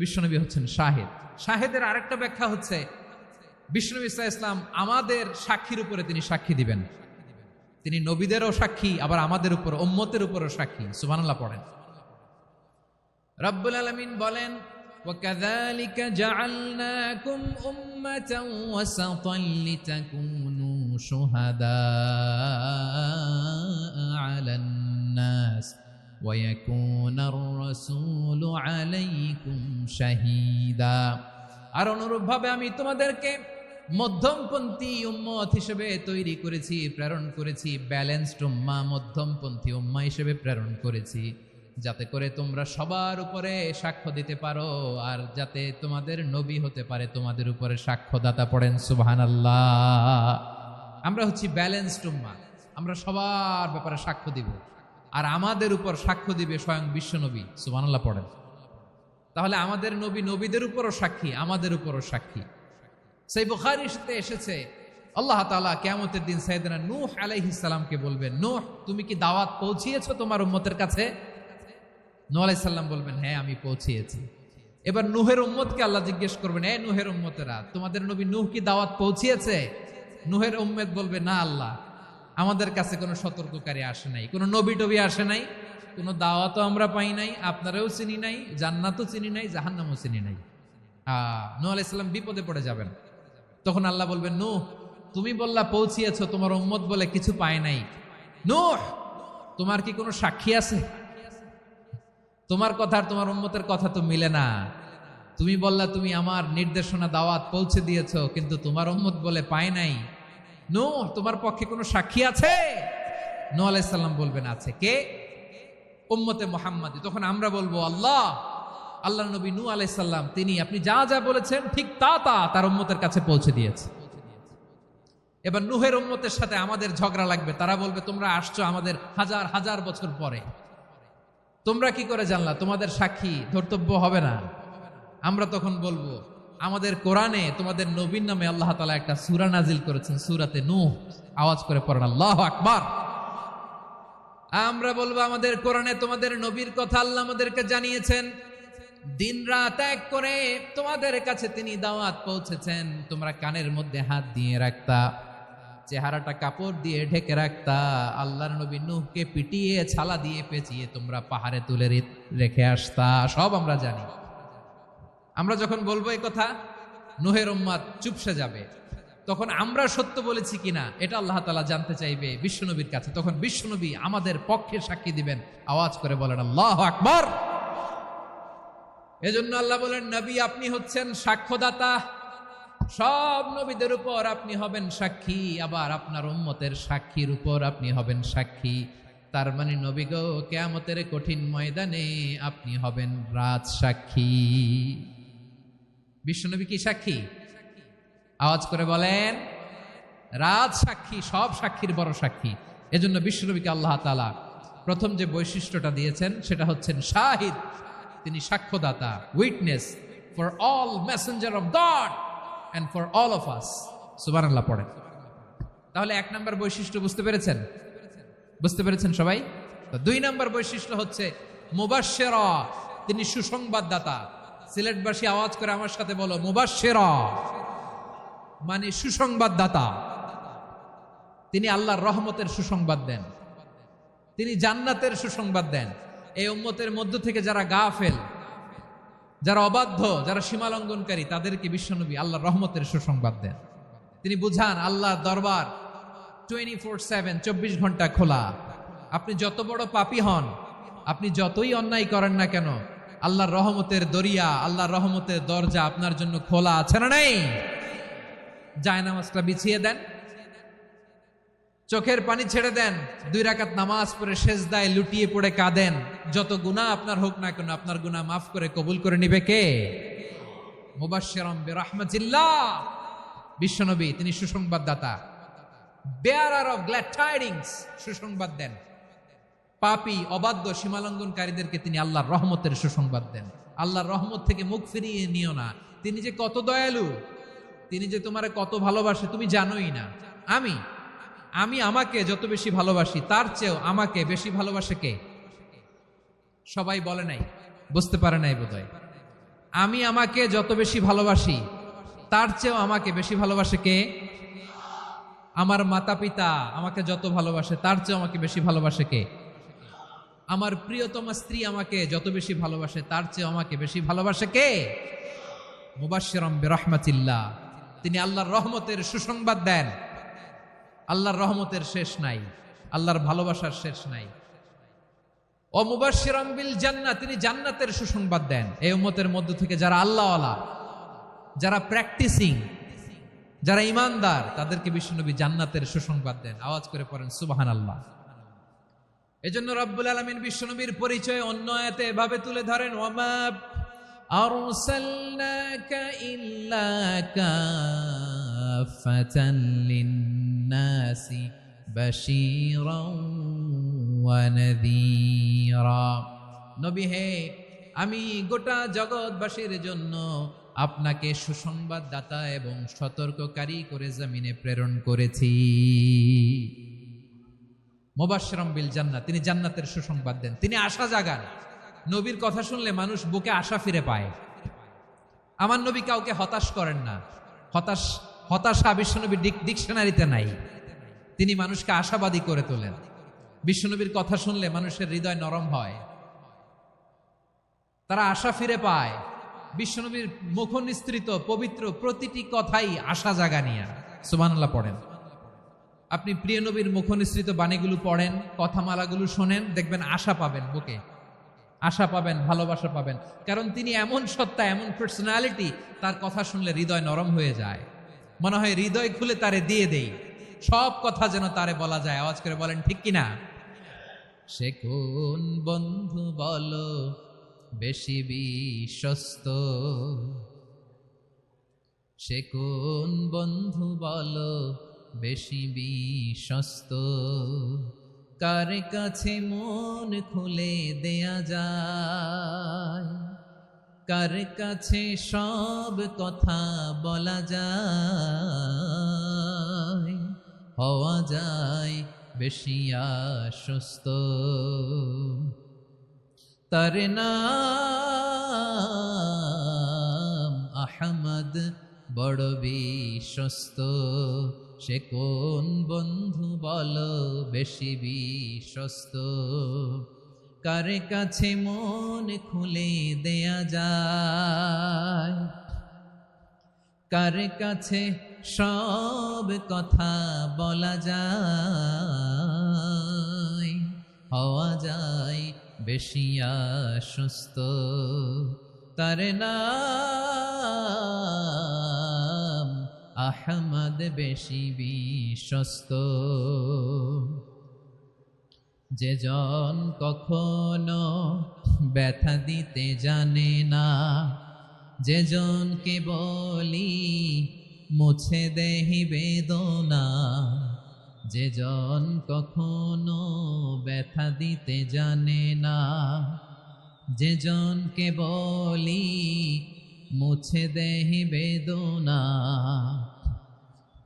বিশ্বনবী হচ্ছেন শাহেদ। শাহেদের আরেকটা ব্যাখ্যা হচ্ছে বিশ্বনবী সাল্লাল্লাহু আলাইহি ওয়াসাল্লাম আমাদের সাক্ষীর উপরে তিনি সাক্ষী দিবেন। তিনি নবীদেরও সাক্ষী, আবার আমাদের উপর উম্মতের উপরও সাক্ষী। সুবহানাল্লাহ পড়েন। রব্বুল আলামিন বলেন, وَكَذَلِكَ جَعَلْنَاكُمْ أُمَّةً وَسَطًا لِتَكُونُوا شُهَدَاءَ عَلَى النَّاسِ وَيَكُونَ الرَّسُولُ عَلَيْكُمْ شَهِيدًا। আর অনুরূপভাবে আমি তোমাদেরকে মধ্যমপন্থী উম্মত হিসেবে তৈরি করেছি, প্রেরণ করেছি। ব্যালেন্সড উম্মাহ, মধ্যমপন্থী উম্মাহ হিসেবে প্রেরণ করেছি, যাতে করে তোমরা সবার উপরে সাক্ষ্য দিতে পারো, আর যাতে তোমাদের নবী হতে পারে তোমাদের উপরে সাক্ষ্যদাতা। পড়েন সুবহানাল্লাহ। আমরা হচ্ছি ব্যালেন্সড উম্মাহ, আমরা সবার ব্যাপারে সাক্ষ্য দিব, আর আমাদের উপর সাক্ষ্য দিবে স্বয়ং বিশ্বনবী। সুবহানাল্লাহ পড়েন। তাহলে আমাদের নবী নবীদের উপরও সাক্ষী, আমাদের উপরও সাক্ষী। সেই বুখারীতে এসেছে আল্লাহ তাআলা কিয়ামতের দিন সাইয়েদনা নূহ আলাইহিস সালামকে বলবেন, নূহ তুমি কি দাওয়াত পৌঁছিয়েছো তোমার উম্মতের কাছে? নূহ আলাইহিস সালাম বলবেন, হ্যাঁ আমি পৌঁছিয়েছি। এবার নূহের উম্মতকে আল্লাহ জিজ্ঞেস করবেন, এ নূহের উম্মতেরা, তোমাদের নবী নূহ কি দাওয়াত পৌঁছিয়েছে? নূহের উম্মত বলবে, না আল্লাহ, আমাদের কাছে কোনো সতর্ককারী আসে নাই, কোনো নবী টবি আসে নাই, কোনো দাওয়াতও আমরা পাই নাই, আপনারাও চিনি নাই, জান্নাতও চিনি নাই, জাহান্নামও চিনি নাই। নূহ আলাইহিস সালাম বিপদে পড়ে যাবেন। তখন আল্লাহ বলবেন, নূহ তুমি বললা পৌঁছিয়েছো, তোমার উম্মত বলে কিছু পায় নাই। নূহ তোমার কি কোনো সাক্ষী আছে? তোমার কথা আর তোমার উম্মতের কথা তো মিলে না। তুমি বললা তুমি আমার নির্দেশনা দাওয়াত পৌঁছে দিয়েছো, কিন্তু তোমার উম্মত বলে পায় নাই। নূহ তোমার পক্ষে কোনো সাক্ষী আছে? নূহ আলাইহিস সালাম বলবেন, আছে। কে? উম্মতে মুহাম্মাদী। তখন আমরা বলবো, আল্লাহ নবী নূহ আলাইহিস সালাম তিনি আপনি যা যা বলেছেন ঠিক তা তার উম্মতের কাছে পৌঁছে দিয়েছে। এবার নূহের উম্মতের সাথে আমাদের ঝগড়া লাগবে। তারা বলবে, তোমরা আসছো আমাদের হাজার হাজার বছর পরে, তোমরা কি করে জানলা? তোমাদের সাক্ষী ধর্তব্য হবে না। আমরা তখন বলবো, আমাদের কোরআনে তোমাদের নবীর নামে আল্লাহ তাআলা একটা সূরা নাজিল করেছেন, সূরাতে নূহ। আওয়াজ করে পড়েন আল্লাহু আকবার। আমরা বলবো, আমাদের কোরআনে তোমাদের নবীর কথা আল্লাহ আমাদেরকে জানিয়েছেন, দিন রাত এক করে তোমাদের কাছে তিনি দাওয়াত পৌঁছেছেন। তোমরা কানের মধ্যে হাত দিয়ে রাখতা, চেহারাটা কাপড় দিয়ে ঢেকে রাখতা, আল্লাহর নবী নূহকে পিটিয়ে ছালা দিয়ে পেঁচিয়ে তোমরা পাহাড়ে তুলে রেখে আসতা। সব আমরা জানি। আমরা যখন বলবো এই কথা, নূহের উম্মত চুপসে যাবে। তখন আমরা সত্য বলেছি কিনা এটা আল্লাহ তাআলা জানতে চাইবে বিশ্বনবীর কাছে। তখন বিশ্বনবী আমাদের পক্ষে সাক্ষী দিবেন। আওয়াজ করে বলেন আল্লাহু আকবার। এজন্য আল্লাহ বলেন, নবী আপনি হচ্ছেন সাক্ষ্যদাতা, সব নবীদের উপর আপনি হবেন সাক্ষী, আবার আপনার উম্মতের সাক্ষীর উপর আপনি হবেন সাক্ষী। তার মানে নবী গো, কিয়ামতের কঠিন ময়দানে আপনি হবেন রাজ সাক্ষী। বিশ্বনবী কি সাক্ষী? আওয়াজ করে বলেন, রাজ সাক্ষী, সব সাক্ষীর বড় সাক্ষী। এজন্য বিশ্বনবীকে আল্লাহ তাআলা প্রথম যে বৈশিষ্ট্যটা দিয়েছেন সেটা হচ্ছেন শাহিদ। তিনি সাক্ষ্যদাতা, witness for all messenger of God and for all of us. সুবহানাল্লাহ পড়েন। তাহলে এক নাম্বার বৈশিষ্ট্য বুঝতে পেরেছেন? বুঝতে পেরেছেন সবাই? তো দুই নাম্বার বৈশিষ্ট্য হচ্ছে মুবাশশিরা, তিনি সুসংবাদদাতা। সিলেটবাসী আওয়াজ করে আমার সাথে বলো, মুবাশশিরা মানে সুসংবাদদাতা। তিনি আল্লাহর রহমতের সুসংবাদ দেন, তিনি জান্নাতের সুসংবাদ দেন। এই উম্মতের মধ্য থেকে যারা গাফেল, যারা অবাধ্য, যারা সীমালঙ্ঘনকারী, তাদেরকে বিশ্বনবী আল্লাহর রহমতের সুসংবাদ দেন। তিনি বুঝান আল্লাহর দরবার 24/7, 24 ঘন্টা খোলা। আপনি যত বড় পাপী হন, আপনি যতই অন্যায় করেন না কেন, আল্লাহর রহমতের দরিয়া, আল্লাহর রহমতের দরজা আপনার জন্য খোলা আছে না নেই? জায়নামাজটা বিছিয়ে দেন, চোখের পানি ছেড়ে দেন, 2 রাকাত নামাজ পড়ে সেজদায় লুটিয়ে পড়ে কাঁদেন। যত গুনাহ আপনার হোক না কেন, আপনার গুনাহ মাফ করে কবুল করে নিবে কে? মুবাশশিরাম বিরাহমাতিল্লাহ। বিশ্বনবী তিনি সুসংবাদদাতা, বেয়ারার অফ গ্ল্যাড টাইডিংস, সুসংবাদ দেন। পাপী, অবাধ্য, সীমালঙ্ঘনকারীদেরকে তিনি আল্লাহর রহমতের সুসংবাদ দেন। আল্লাহর রহমত থেকে মুখ ফিরিয়ে নিও না। তিনি যে কত দয়ালু, তিনি যে তোমারে কত ভালোবাসে তুমি জানোই না। আমি আমাকে যত বেশি ভালোবাসি, তার চেয়েও আমাকে বেশি ভালোবাসে কে? সবাই বলে নাই, বুঝতে পারে নাই বোধহয়। আমি আমাকে যত বেশি ভালোবাসি তার চেয়েও আমাকে বেশি ভালোবাসে কে? আমার মাতা পিতা আমাকে যত ভালোবাসে তার চেয়েও আমাকে বেশি ভালোবাসে কে? আমার প্রিয়তমা স্ত্রী আমাকে যত বেশি ভালোবাসে তার চেয়েও আমাকে বেশি ভালোবাসে কে? মুবাশশিরাম বিরহমাতিল্লাহ, তিনি আল্লাহর রহমতের সুসংবাদ দেন। আল্লাহর রহমতের শেষ নাই, আল্লাহর ভালোবাসার শেষ নাই। ও মুবাশশিরাম বিল জান্নাহ, তিনি জান্নাতের সুসংবাদ দেন। এই উম্মতের মধ্য থেকে যারা আল্লাহওয়ালা, যারা প্র্যাকটিসিং, যারা ইমানদার, তাদেরকে বিশ্বনবী জান্নাতের সুসংবাদ দেন। আওয়াজ করে পড়েন সুবহানাল্লাহ। এজন্য রব্বুল আলামিন বিশ্বনবীর পরিচয় অন্য আয়াতে এভাবে তুলে ধরেন, ওয়ামা আরসালনাকা ইল্লা কাফাতান লিন্নাসি বাশীরাও ওয়া নাযীরা। নবী হে, আমি গোটা জগৎবাসীর জন্য আপনাকে সুসংবাদদাতা এবং সতর্ককারী করে জমিনে প্রেরণ করেছি। মুবাশশিরাম বিল জান্নাহ, তিনি জান্নাতের সুসংবাদ দেন, তিনি আশা জাগান। নবীর কথা শুনলে মানুষ বুকে আশা ফিরে পায়। আমার নবী কাউকে হতাশ করেন না। হতাশা বিশ্বনবীর ডিকশনারিতে নাই। তিনি মানুষকে আশাবাদী করে তোলেন। বিশ্বনবীর কথা শুনলে মানুষের হৃদয় নরম হয়, তারা আশা ফিরে পায়। বিশ্বনবীর মুখ নিঃসৃত পবিত্র প্রতিটি কথাই আশা জাগানিয়া। সুবহানাল্লাহ পড়েন। আপনি প্রিয় নবীর মুখ নিঃসৃত বাণীগুলো পড়েন, কথামালাগুলো শোনেন, দেখবেন আশা পাবেন, বুকে আশা পাবেন, ভালোবাসা পাবেন। কারণ তিনি এমন সত্তা, এমন পার্সোনালিটি, তার কথা শুনলে হৃদয় নরম হয়ে যায়। মনে হয় হৃদয় খুলে তারে দিয়ে দেই, সব কথা যেন তারে বলা যায়। আওয়াজ করে বলেন ঠিক কিনা? সে কোন বন্ধু বলো বেশি বিশ্বস্ত, সে কোন বন্ধু বলো বেশি বিশ্বস্ত, কার কাছে মন খুলে দেয়া যায়, কার কাছে সব কথা বলা যায়, হওয়া যায় বেশি আশ্বস্ত। তার নাম আহমদ, বড় বিশ্বস্ত। সে কোন বন্ধু বলো বেশি বিশ্বস্ত, কার কাছে মন খুলে দেয়া যায়, কার কাছে সব কথা বলা যায়, হওয়া যায় বেশি আশ্বস্ত। তার নাম আহমদ, বেশি বিশ্বস্ত। যে জন কখনো ব্যথা দিতে জানে না, যে জনকে বলি মুছে দেহি বেদনা, যে জন কখনো ব্যথা দিতে জানে না, যে জনকে বলি মুছে দেহি বেদনা,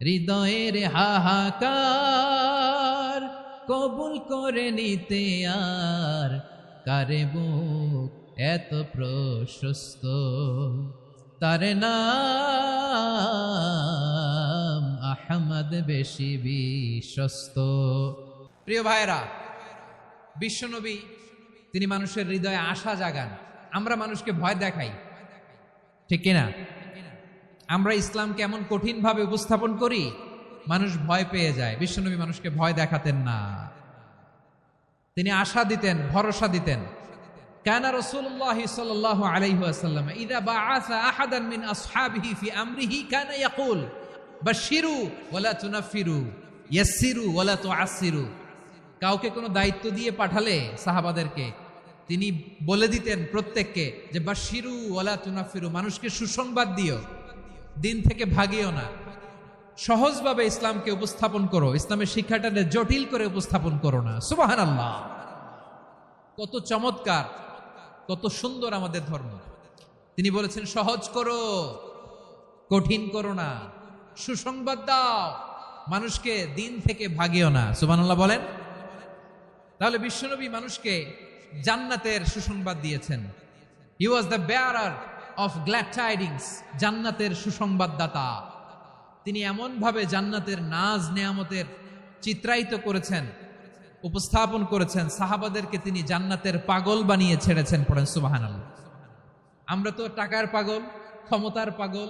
হৃদয়ের হাহাকার কবুল করে নিতে আর কারে বুক এত প্রশস্ত। তার নাম আহমদ, বেশি বিশ্বস্ত। প্রিয় ভাইরা, বিশ্বনবী তিনি মানুষের হৃদয়ে আশা জাগান। আমরা মানুষকে ভয় দেখাই, ঠিক কিনা? আমরা ইসলামকে এমন কঠিন ভাবে উপস্থাপন করি, মানুষ ভয় পেয়ে যায়। বিশ্বনবী মানুষকে ভয় দেখাতেন না, তিনি আশা দিতেন, ভরসা দিতেন। কানা রাসূলুল্লাহ সাল্লাল্লাহু আলাইহি ওয়াসাল্লাম ইযা বাআসা আহাদান মিন আসহাবিহি ফি আমরিহি কানা ইয়াকুল বাশশিরু ওয়ালা তুনাফিরু, ইয়াসসিরু ওয়ালা তুআসসিরু। কাউকে কোনো দায়িত্ব দিয়ে পাঠালে সাহাবাদেরকে তিনি বলে দিতেন প্রত্যেককে যে বাশশিরু ওয়ালা তুনাফিরু, মানুষকে সুসংবাদ দিও, দিন থেকে ভাগিও না। সহজভাবে ইসলামকে উপস্থাপন করো, ইসলামের শিক্ষাটাকে জটিল করে উপস্থাপন করো না। সুবহানাল্লাহ, কত চমৎকার, কত সুন্দর আমাদের ধর্ম। তিনি বলেছেন সহজ করো, কঠিন করো না, সুসংবাদ দাও, মানুষকে দিন থেকে ভাগিও না। সুবহানাল্লাহ বলেন। তাহলে বিশ্বনবী মানুষকে জান্নাতের সুসংবাদ দিয়েছেন। He was the bearer of glad tidings, জান্নাতের সুসংবাদদাতা। তিনি এমনভাবে জান্নাতের নাজ নেয়ামতের চিত্রায়িত করেছেন, উপস্থাপন করেছেন, সাহাবাদেরকে তিনি জান্নাতের পাগল বানিয়ে ছেড়েছেন। পড়েন সুবহানাল্লাহ। আমরা তো টাকার পাগল, ক্ষমতার পাগল,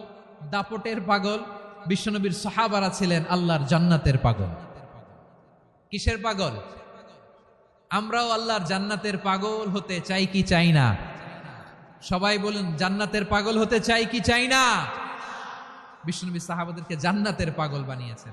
দাপটের পাগল। বিশ্বনবীর সাহাবারা ছিলেন আল্লাহর জান্নাতের পাগল। কিসের পাগল? আমরাও আল্লাহর জান্নাতের পাগল হতে চাই কি চাই না? সবাই বলুন, জান্নাতের পাগল হতে চাই কি চাই না? বিশ্বনবী সাহাবাদেরকে জান্নাতের পাগল বানিয়েছেন।